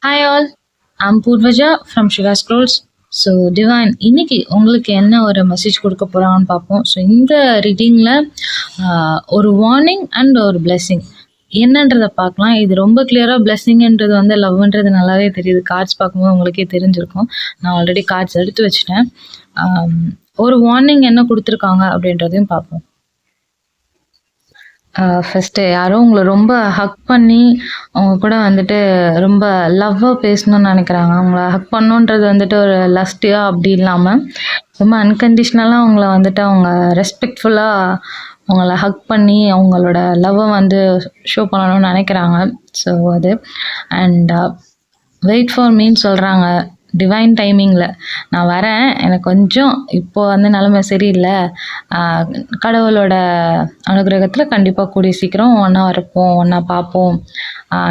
Hi all, I'm Purvaja from Shiva Scrolls. So divine இன்னைக்கு உங்களுக்கு என்ன ஒரு மெசேஜ் கொடுக்க போகிறாங்கன்னு பார்ப்போம். ஸோ இந்த ரீடிங்கில் ஒரு வார்னிங் அண்ட் ஒரு blessing என்னன்றதை பார்க்கலாம். இது ரொம்ப கிளியராக பிளெஸ்ஸிங்ன்றது வந்து லவ்ன்றது நல்லாவே தெரியுது. கார்ட்ஸ் பார்க்கும்போது உங்களுக்கே தெரிஞ்சிருக்கும். நான் ஆல்ரெடி கார்ட்ஸ் எடுத்து வச்சுட்டேன். ஒரு வார்னிங் என்ன கொடுத்துருக்காங்க அப்படின்றதையும் பார்ப்போம். ஃபஸ்ட்டு யாரோ உங்களை ரொம்ப ஹக் பண்ணி அவங்க கூட வந்துட்டு ரொம்ப லவ்வாக பேசணும்னு நினைக்கிறாங்க. அவங்கள ஹக் பண்ணணுன்றது வந்துட்டு ஒரு லஸ்டியாக அப்படி இல்லாமல் ரொம்ப அன்கண்டிஷ்னலாக அவங்கள வந்துட்டு அவங்க ரெஸ்பெக்ட்ஃபுல்லாக அவங்கள ஹக் பண்ணி அவங்களோட லவ்வை வந்து ஷோ பண்ணணும்னு நினைக்கிறாங்க. ஸோ அது அண்ட் வெயிட் ஃபார் மீன்னு சொல்கிறாங்க. டிவைன் டைமிங்கில் நான் வரேன், எனக்கு கொஞ்சம் இப்போது வந்து நிலமை சரியில்லை, கடவுளோட அனுகிரகத்தில் கண்டிப்பாக கூடிய சீக்கிரம் ஒன்றா வரப்போம், ஒன்றா பார்ப்போம்,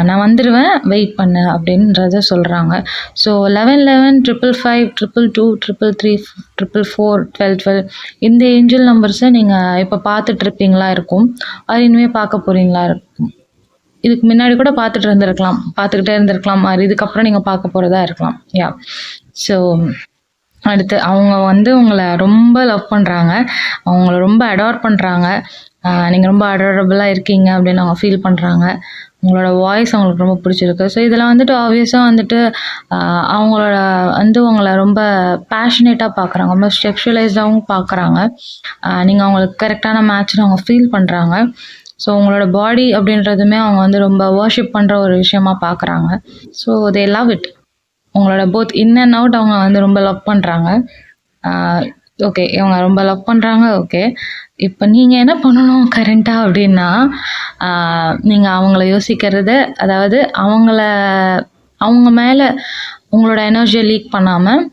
நான் வந்துடுவேன், வெயிட் பண்ணு அப்படின்றத சொல்கிறாங்க. ஸோ 1111 555 222 333 444 12 12 இந்த ஏஞ்சல் நம்பர்ஸை நீங்கள் இப்போ பார்த்துட்ருப்பீங்களா இருக்கும், அது இனிமேல் பார்க்க போகிறீங்களா இருக்கும். இதுக்கு முன்னாடி கூட பார்த்துக்கிட்டே இருந்திருக்கலாம், இதுக்கப்புறம் நீங்கள் பார்க்க போகிறதா இருக்கலாம். யா ஸோ அடுத்து அவங்க வந்து உங்களை ரொம்ப லவ் பண்ணுறாங்க, அவங்கள ரொம்ப அடார் பண்ணுறாங்க, நீங்கள் ரொம்ப அடாரபுளாக இருக்கீங்க அப்படின்னு அவங்க ஃபீல் பண்ணுறாங்க. உங்களோட வாய்ஸ் அவங்களுக்கு ரொம்ப பிடிச்சிருக்கு. ஸோ இதில் வந்துட்டு ஆப்வியஸாக வந்துட்டு அவங்களோட வந்து உங்களை ரொம்ப பேஷனேட்டாக பார்க்குறாங்க, ரொம்ப செக்ஷுவலைஸ்டாகவும் பார்க்குறாங்க. நீங்கள் அவங்களுக்கு கரெக்டான மேட்ச்னு அவங்க ஃபீல் பண்ணுறாங்க. ஸோ உங்களோட பாடி அப்படின்றதுமே அவங்க வந்து ரொம்ப வர்ஷிப் பண்ணுற ஒரு விஷயமா பார்க்குறாங்க. So they love it. உங்களோட போத் இன் அண்ட் அவுட் அவங்க வந்து ரொம்ப லவ் பண்ணுறாங்க. ஓகே, இவங்க ரொம்ப லவ் பண்ணுறாங்க. ஓகே, இப்போ நீங்கள் என்ன பண்ணணும் கரண்ட்டாக அப்படின்னா, நீங்கள் அவங்கள யோசிக்கிறது, அதாவது அவங்க மேலே உங்களோட எனர்ஜியை லீக் பண்ணாமல்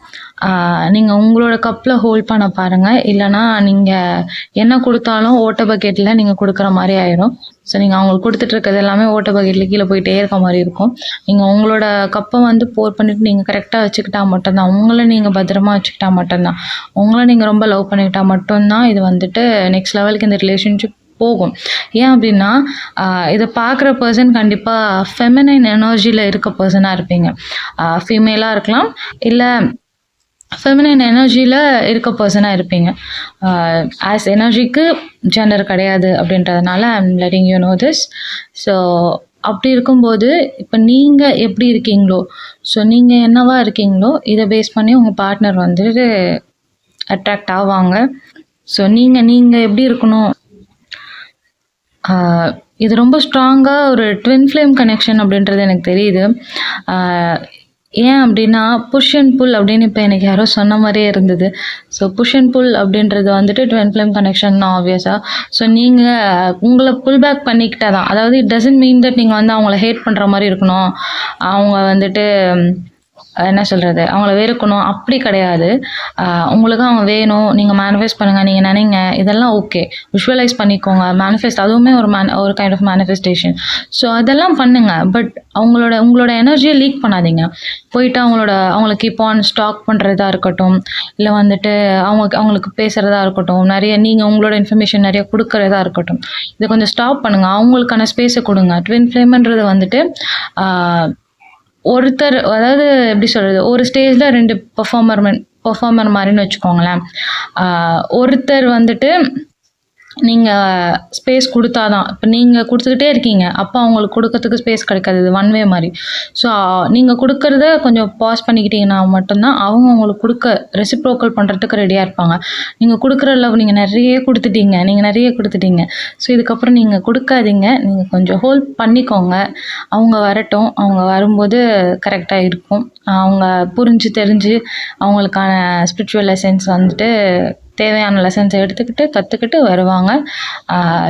நீங்கள் உங்களோட கப்பில் ஹோல்ட் பண்ண பாருங்கள். இல்லைனா நீங்கள் என்ன கொடுத்தாலும் ஓட்ட பக்கெட்டில் நீங்கள் கொடுக்குற மாதிரி ஆயிடும். ஸோ நீங்கள் அவங்களுக்கு கொடுத்துட்ருக்கிறது எல்லாமே ஓட்ட பக்கெட்டில் கீழே போயிட்டே இருக்க மாதிரி இருக்கும். நீங்கள் உங்களோட கப்பை வந்து போர் பண்ணிவிட்டு நீங்கள் கரெக்டாக வச்சுக்கிட்டா மட்டும்தான், உங்களை நீங்கள் பத்திரமா வச்சுக்கிட்டா மட்டும்தான், உங்களை நீங்கள் ரொம்ப லவ் பண்ணிக்கிட்டா மட்டும்தான் இது வந்துட்டு நெக்ஸ்ட் லெவலுக்கு இந்த ரிலேஷன்ஷிப் போகும். ஏன் அப்படின்னா இதை பார்க்குற பர்சன் கண்டிப்பாக ஃபெமினைன் எனர்ஜியில் இருக்க பர்சனாக இருப்பீங்க. ஃபீமேலாக இருக்கலாம், இல்லை ஃபெமினைன் எனர்ஜியில் இருக்க பர்சனாக இருப்பீங்க. ஆஸ் எனர்ஜிக்கு ஜெண்டர் கிடையாது அப்படின்றதுனால I'm letting you know this. So அப்படி இருக்கும்போது இப்போ நீங்கள் எப்படி இருக்கீங்களோ, ஸோ நீங்கள் என்னவா இருக்கீங்களோ இதை பேஸ் பண்ணி உங்கள் பார்ட்னர் வந்துட்டு அட்ராக்ட் ஆவாங்க. ஸோ நீங்கள் எப்படி இருக்கணும், இது ரொம்ப ஸ்ட்ராங்காக ஒரு ட்வின் ஃப்ளேம் கனெக்ஷன் அப்படின்றது எனக்கு தெரியுது. ஏன் அப்படின்னா புஷ் அண்ட் புல் அப்படின்னு இப்போ எனக்கு யாரோ சொன்ன மாதிரியே இருந்தது. ஸோ புஷ் அண்ட் புல் அப்படின்றது வந்துட்டு ட்வின் ஃப்ளேம் கனெக்ஷன் தான் ஆப்வியஸாக. ஸோ நீங்கள் உங்களை புல் பேக் பண்ணிக்கிட்டா தான், அதாவது இட் டசன்ட் மீன் தட் நீங்கள் வந்து அவங்கள ஹேட் பண்ணுற மாதிரி இருக்கணும், அவங்க வந்துட்டு என்ன சொல்கிறது, அவங்கள வெறுக்கணும் அப்படி கிடையாது. உங்களுக்கு அவங்க வேணும், நீங்கள் மேனிஃபெஸ்ட் பண்ணுங்கள், நீங்கள் நினைங்க, இதெல்லாம் ஓகே, விஷுவலைஸ் பண்ணிக்கோங்க, மேனிஃபெஸ்ட் அதுவுமே ஒரு கைண்ட் ஆஃப் மேனிஃபெஸ்டேஷன். ஸோ அதெல்லாம் பண்ணுங்கள். பட் உங்களோட எனர்ஜியை லீக் பண்ணாதீங்க. போயிட்டு அவங்கள கீப் ஆன் ஸ்டாக் பண்ணுறதா இருக்கட்டும், இல்லை வந்துட்டு அவங்களுக்கு பேசுகிறதா இருக்கட்டும், நீங்கள் உங்களோட இன்ஃபர்மேஷன் நிறைய கொடுக்குறதா இருக்கட்டும், இதை கொஞ்சம் ஸ்டாப் பண்ணுங்கள். அவங்களுக்கான ஸ்பேஸை கொடுங்க. ட்வின் ஃப்ளேம்ன்றது வந்துட்டு ஒருத்தர், அதாவது எப்படி சொல்கிறது, ஒரு ஸ்டேஜில் 2 பெர்ஃபார்மர் மாதிரின்னு வச்சுக்கோங்களேன். ஒருத்தர் வந்துட்டு நீங்கள் ஸ்பேஸ் கொடுத்தாதான், இப்போ நீங்கள் கொடுத்துக்கிட்டே இருக்கீங்க, அப்போ அவங்களுக்கு கொடுக்கறதுக்கு ஸ்பேஸ் கிடைக்காது. இது ஒன் வே மாதிரி. ஸோ நீங்கள் கொடுக்கறத கொஞ்சம் பாஸ் பண்ணிக்கிட்டீங்கன்னா மட்டும்தான் அவங்க உங்களுக்கு கொடுக்க ரெசிப்ரோக்கல் பண்ணுறதுக்கு ரெடியாக இருப்பாங்க. நீங்கள் கொடுக்குற லவ் நீங்கள் நிறைய கொடுத்துட்டீங்க. ஸோ இதுக்கப்புறம் நீங்கள் கொடுக்காதீங்க, நீங்கள் கொஞ்சம் ஹோல்ட் பண்ணிக்கோங்க. அவங்க வரட்டும், அவங்க வரும்போது கரெக்டாக இருக்கும். அவங்க புரிஞ்சு தெரிஞ்சு அவங்களுக்கான ஸ்பிரிச்சுவல் லெசன்ஸ் வந்துட்டு தேவையான லெசன்ஸை கற்றுக்கிட்டு வருவாங்க.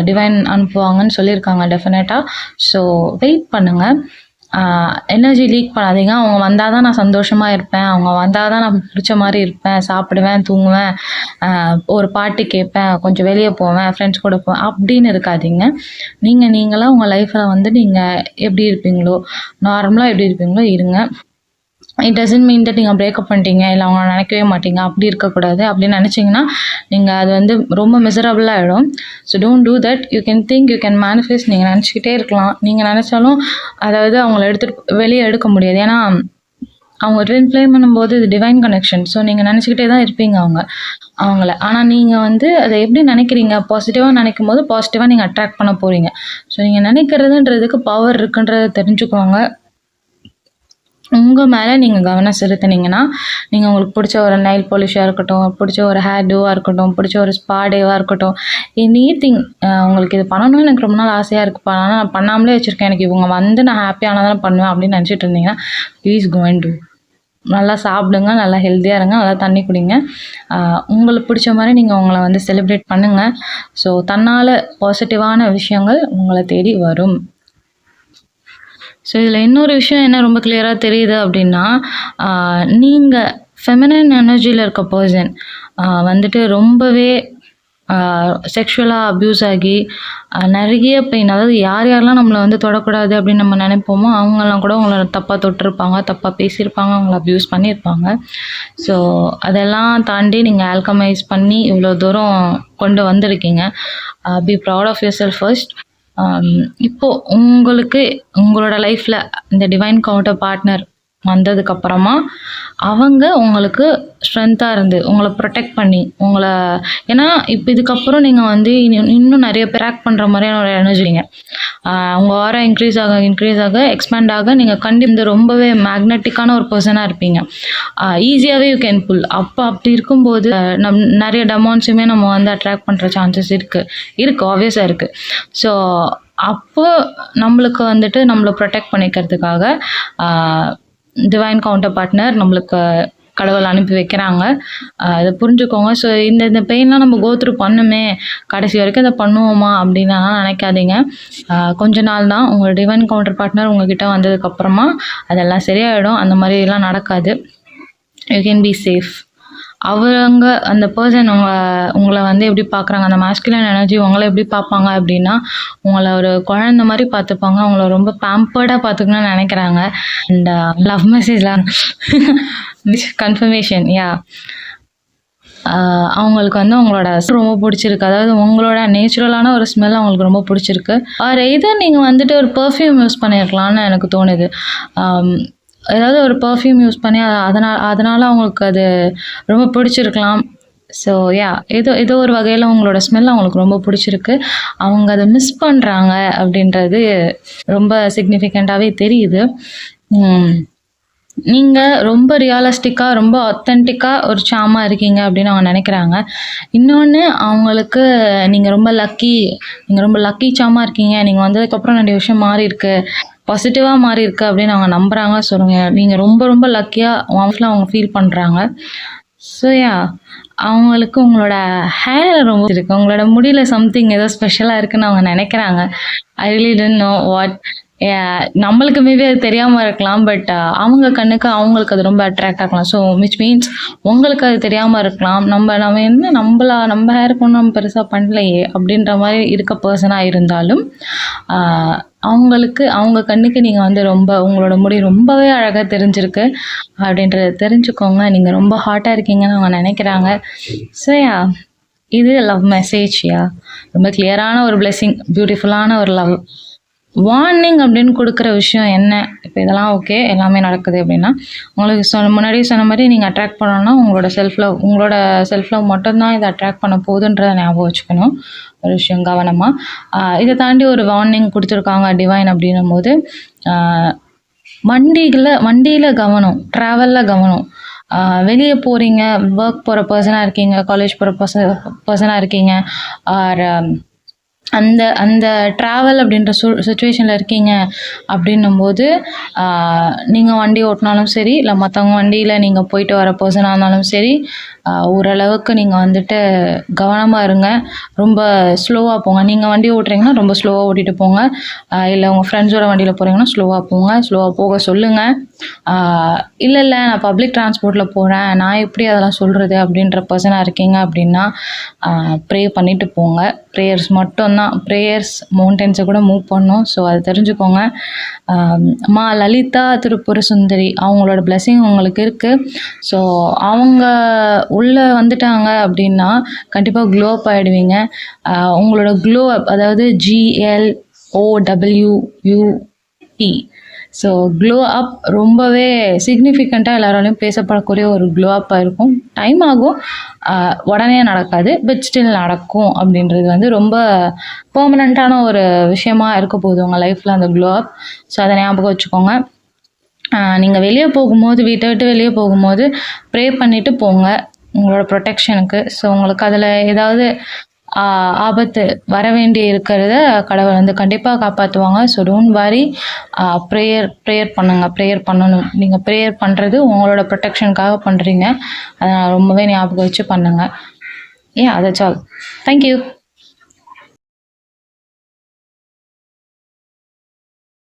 டிவைன் அனுப்புவாங்கன்னு சொல்லியிருக்காங்க டெஃபினட்டாக. ஸோ வெயிட் பண்ணுங்கள். எனர்ஜி லீக் பண்ணாதீங்க. அவங்க வந்தால் தான் நான் சந்தோஷமாக இருப்பேன், அவங்க வந்தால் தான் நான் பிடிச்ச மாதிரி இருப்பேன், சாப்பிடுவேன், தூங்குவேன், ஒரு பாட்டு கேட்பேன், கொஞ்சம் வெளியே போவேன், ஃப்ரெண்ட்ஸ் கூட போவேன் அப்படின்னு இருக்காதீங்க. நீங்களாக உங்கள் லைஃப்பில் வந்து நீங்கள் எப்படி இருப்பீங்களோ, நார்மலாக எப்படி இருப்பீங்களோ இருங்க. இட் டசன்ட் மீன் தட் நீங்கள் பிரேக்கப் பண்ணிட்டீங்க இல்லை அவங்க நினைக்கவே மாட்டீங்க, அப்படி இருக்கக்கூடாது. அப்படின்னு நினச்சிங்கன்னா நீங்கள் அது வந்து ரொம்ப மிசரபிளாக ஆகிடும். So don't do that. You can think, you can manifest. நீங்கள் நினச்சிக்கிட்டே இருக்கலாம். நீங்கள் நினச்சாலும் அதாவது அவங்கள எடுத்துகிட்டு வெளியே எடுக்க முடியாது. ஏன்னா அவங்க ட்வின் ஃப்ளேம் பண்ணும்போது இது டிவைன் கனெக்ஷன். ஸோ நீங்கள் நினச்சிக்கிட்டே தான் இருப்பீங்க அவங்கள. ஆனால் நீங்கள் வந்து அதை எப்படி நினைக்கிறீங்க, பாசிட்டிவாக நினைக்கும் போது பாசிட்டிவாக நீங்கள் அட்ராக்ட் பண்ண போகிறீங்க. ஸோ நீங்கள் நினைக்கிறதுன்றதுக்கு பவர் இருக்குன்றதை தெரிஞ்சுக்கோங்க. உங்கள் மேலே நீங்கள் கவனம் செலுத்துனீங்கன்னா, நீங்கள் உங்களுக்கு பிடிச்ச ஒரு நெயில் பாலிஷாக இருக்கட்டும், பிடிச்ச ஒரு ஹேர் டூவாக இருக்கட்டும், பிடிச்ச ஒரு ஸ்பா டேவாக இருக்கட்டும், எனிதிங் உங்களுக்கு இது பண்ணணும்னு எனக்கு ரொம்ப நாள் ஆசையாக இருக்குப்பா, ஆனால் நான் பண்ணாமலே வச்சுருக்கேன், எனக்கு இவங்க வந்து நான் ஹாப்பியானால் தான் பண்ணுவேன் அப்படின்னு நினச்சிட்டு இருந்தீங்கன்னா, ப்ளீஸ் கோ அண்ட் டூ. நல்லா சாப்பிடுங்க, நல்லா ஹெல்த்தியாக இருங்க, நல்லா தண்ணி குடிங்க. உங்களுக்கு பிடிச்ச மாதிரி நீங்கள் உங்களை வந்து செலிப்ரேட் பண்ணுங்கள். ஸோ தன்னால் பாசிட்டிவான விஷயங்கள் உங்களை தேடி வரும். ஸோ இதில் இன்னொரு விஷயம் என்ன ரொம்ப கிளியராக தெரியுது அப்படின்னா, நீங்கள் ஃபெமினைன் எனர்ஜியில் இருக்க பர்சன் வந்துட்டு ரொம்பவே செக்ஷுவலாக அப்யூஸ் ஆகி நிறைய பெயின், அதாவது யார் யாரெல்லாம் நம்மளை வந்து தொடக்கூடாது அப்படின்னு நம்ம நினைப்போமோ அவங்கெல்லாம் கூட உங்களை தப்பாக தொட்டிருப்பாங்க, தப்பாக பேசியிருப்பாங்க, அவங்கள அப்யூஸ் பண்ணியிருப்பாங்க. ஸோ அதெல்லாம் தாண்டி நீங்கள் ஆல்கமைஸ் பண்ணி இவ்வளோ தூரம் கொண்டு வந்திருக்கீங்க. Be proud of yourself first. இப்போது உங்களுக்கு உங்களோட லைஃப்பில் இந்த டிவைன் கவுண்டர் பார்ட்னர் வந்ததுக்கப்புறமா அவங்க உங்களுக்கு ஸ்ட்ரென்த்தாக இருந்து உங்களை ப்ரொடெக்ட் பண்ணி உங்களை, ஏன்னா இப்போ இதுக்கப்புறம் நீங்கள் வந்து இன்னும் நிறைய பேர் ஆக்ட் பண்ணுற மாதிரியான ஒரு எனர்ஜிங்க. உங்கள் ஆரா இன்க்ரீஸ் ஆக எக்ஸ்பேண்ட் ஆக நீங்கள் கண்டிப்பாக ரொம்பவே மேக்னெட்டிக்கான ஒரு பர்சனாக இருப்பீங்க. ஈஸியாகவே யூ கேன் புல். அப்படி இருக்கும்போது நிறைய டெமான்ஸுமே நம்ம வந்து அட்ராக்ட் பண்ணுற சான்சஸ் இருக்குது ஆப்வியஸாக இருக்குது. ஸோ அப்போ நம்மளுக்கு வந்துட்டு நம்மளை ப்ரொடெக்ட் பண்ணிக்கிறதுக்காக டிவைன் கவுண்டர் பார்ட்னர் நம்மளுக்கு கடவுள் அனுப்பி வைக்கிறாங்க. அதை புரிஞ்சுக்கோங்க. ஸோ இந்த பெயின்லாம் நம்ம கோத்ரூ பண்ணுமே, கடைசி வரைக்கும் அதை பண்ணுவோமா அப்படின்னா நினைக்காதீங்க. கொஞ்ச நாள் தான். உங்கள் டிவைன் கவுண்டர் பார்ட்னர் உங்ககிட்ட வந்ததுக்கப்புறமா அதெல்லாம் சரியாயிடும். அந்த மாதிரிலாம் நடக்காது. You can be safe. அவங்க அந்த பர்சன் உங்களை வந்து எப்படி பார்க்குறாங்க, அந்த மாஸ்குலின் எனர்ஜி உங்களை எப்படி பார்ப்பாங்க அப்படின்னா, உங்களை ஒரு குழந்த மாதிரி பார்த்துப்பாங்க. அவங்கள ரொம்ப பேம்பர்டாக பார்த்துக்கணும்னு நினைக்கிறாங்க. அண்ட் லவ் மெசேஜ்லாம் கன்ஃபர்மேஷன் அவங்களுக்கு வந்து உங்களோட ரொம்ப பிடிச்சிருக்கு. அதாவது உங்களோட நேச்சுரலான ஒரு ஸ்மெல் அவங்களுக்கு ரொம்ப பிடிச்சிருக்கு. எதோ நீங்கள் வந்துட்டு ஒரு பர்ஃப்யூம் யூஸ் பண்ணியிருக்கலாம்னு எனக்கு தோணுது. ஏதாவது ஒரு பர்ஃப்யூம் யூஸ் பண்ணி அதனால் அவங்களுக்கு அது ரொம்ப பிடிச்சிருக்கலாம். ஸோ ஏதோ ஒரு வகையில் உங்களோட ஸ்மெல் அவங்களுக்கு ரொம்ப பிடிச்சிருக்கு. அவங்க அதை மிஸ் பண்ணுறாங்க அப்படின்றது ரொம்ப சிக்னிஃபிகண்ட்டாகவே தெரியுது. நீங்கள் ரொம்ப ரியலிஸ்டிக்காக ரொம்ப ஆத்தென்டிக்காக ஒரு சாமாக இருக்கீங்க அப்படின்னு அவங்க நினைக்கிறாங்க. இன்னொன்று அவங்களுக்கு நீங்கள் ரொம்ப லக்கி சாமாக இருக்கீங்க. நீங்கள் வந்ததுக்கப்புறம் நிறைய விஷயம் மாறி இருக்கு, பாசிட்டிவாக மாறி இருக்கு அப்படின்னு அவங்க நம்புகிறாங்க. சொல்லுங்க, நீங்கள் ரொம்ப ரொம்ப லக்கியாக அவங்க ஃபீல் பண்ணுறாங்க. ஸோ அவங்களுக்கு உங்களோட ஹேர் ரொம்ப இருக்குது, உங்களோட முடியல சம்திங் ஏதோ ஸ்பெஷலாக இருக்குன்னு அவங்க நினைக்கிறாங்க. I really don't know what. நம்மளுக்கு மேபி அது தெரியாமல் இருக்கலாம். பட் அவங்க கண்ணுக்கு அவங்களுக்கு அது ரொம்ப அட்ராக்ட் ஆகலாம். ஸோ விச் மீன்ஸ் உங்களுக்கு அது தெரியாமல் இருக்கலாம். நம்ம என்ன நம்ம ஹேருக்கு ஒன்றும் நம்ம பெருசாக பண்ணலையே அப்படின்ற மாதிரி இருக்க பர்சனாக இருந்தாலும் அவங்களுக்கு அவங்க கண்ணுக்கு நீங்கள் வந்து உங்களோட முடி ரொம்பவே அழகாக தெரிஞ்சிருக்கு அப்படின்றத தெரிஞ்சுக்கோங்க. நீங்கள் ரொம்ப ஹாட்டாக இருக்கீங்கன்னு அவங்க நினைக்கிறாங்க. ஸோ இது லவ் மெசேஜ். ரொம்ப கிளியரான ஒரு பிளெஸிங், பியூட்டிஃபுல்லான ஒரு லவ் வார்னிங் அப்படின்னு கொடுக்குற விஷயம் என்ன. இப்போ இதெல்லாம் ஓகே, எல்லாமே நடக்குது அப்படின்னா உங்களுக்கு முன்னாடியே சொன்ன மாதிரி நீங்கள் அட்ராக்ட் பண்ணணும்னா உங்களோட செல்ஃப் லவ் மட்டும்தான் இதை அட்ராக்ட் பண்ண போகுதுன்றதை ஞாபகம் வச்சுக்கணும். ஒரு விஷயம் கவனமாக. இதை தாண்டி ஒரு வார்னிங் கொடுத்துருக்காங்க டிவைன் அப்படின்னும் போது, வண்டியில் கவனம், ட்ராவலில் கவனம். வெளியே போகிறீங்க, ஒர்க் போகிற பர்சனாக இருக்கீங்க, காலேஜ் போகிற பர்சனாக இருக்கீங்க, ஆர் அந்த ட்ராவல் அப்படின்ற சுச்சுவேஷனில் இருக்கீங்க அப்படின்னும்போது நீங்கள் வண்டி ஓட்டினாலும் சரி, இல்லை மற்றவங்க வண்டியில் நீங்கள் போயிட்டு வர பர்சனாக இருந்தாலும் சரி, ஓரளவுக்கு நீங்கள் வந்துட்டு கவனமாக இருங்க. ரொம்ப ஸ்லோவாக போங்க. நீங்கள் வண்டி ஓட்டுறீங்கன்னா ரொம்ப ஸ்லோவாக ஓட்டிகிட்டு போங்க. இல்லை உங்கள் ஃப்ரெண்ட்ஸோட வண்டியில் போகிறீங்கன்னா ஸ்லோவாக போங்க. ஸ்லோவாக போக சொல்லுங்கள். இல்லை நான் பப்ளிக் டிரான்ஸ்போர்ட்டில் போகிறேன், நான் எப்படி அதெல்லாம் சொல்கிறது அப்படின்ற பர்சனாக இருக்கீங்க அப்படின்னா ப்ரே பண்ணிவிட்டு போங்க. ப்ரேயர்ஸ் மட்டும்தான். ப்ரேயர்ஸ் மவுண்டன்ஸை கூட மூவ் பண்ணும். ஸோ அதை தெரிஞ்சுக்கோங்க. அம்மா லலிதா திரிபுர சுந்தரி அவங்களோட blessing உங்களுக்கு இருக்குது. ஸோ அவங்க உள்ளே வந்துட்டாங்க அப்படின்னா கண்டிப்பாக க்ளோ அப் ஆகிடுவீங்க. உங்களோட க்ளோ அப், அதாவது GLOWUP. ஸோ க்ளோ அப் ரொம்பவே சிக்னிஃபிகண்ட்டாக எல்லாராலையும் பேசப்படக்கூடிய ஒரு க்ளோ அப்பாக இருக்கும். டைம் ஆகும், உடனே நடக்காது, பட் ஸ்டில் நடக்கும். அப்படின்றது வந்து ரொம்ப பெர்மனண்ட்டான ஒரு விஷயமா இருக்க போகுது உங்கள் லைஃப்பில் அந்த க்ளோ அப். ஸோ அதை ஞாபகம் வச்சுக்கோங்க. நீங்கள் வெளியே போகும்போது, வீட்டை விட்டு வெளியே போகும்போது ப்ரே பண்ணிவிட்டு போங்க உங்களோட ப்ரொடெக்ஷனுக்கு. ஸோ உங்களுக்கு அதில் ஏதாவது ஆபத்து வர வேண்டி இருக்கிறத கடவுள் வந்து கண்டிப்பாக காப்பாற்றுவாங்க. So don't worry. ப்ரேயர் பண்ணுங்கள், ப்ரேயர் பண்ணணும். நீங்கள் ப்ரேயர் பண்ணுறது உங்களோட ப்ரொடெக்ஷனுக்காக பண்ணுறீங்க. அதை ரொம்பவே ஞாபகம் வச்சு பண்ணுங்கள். ஏன் தட்ஸ் ஆல். தேங்க்யூ.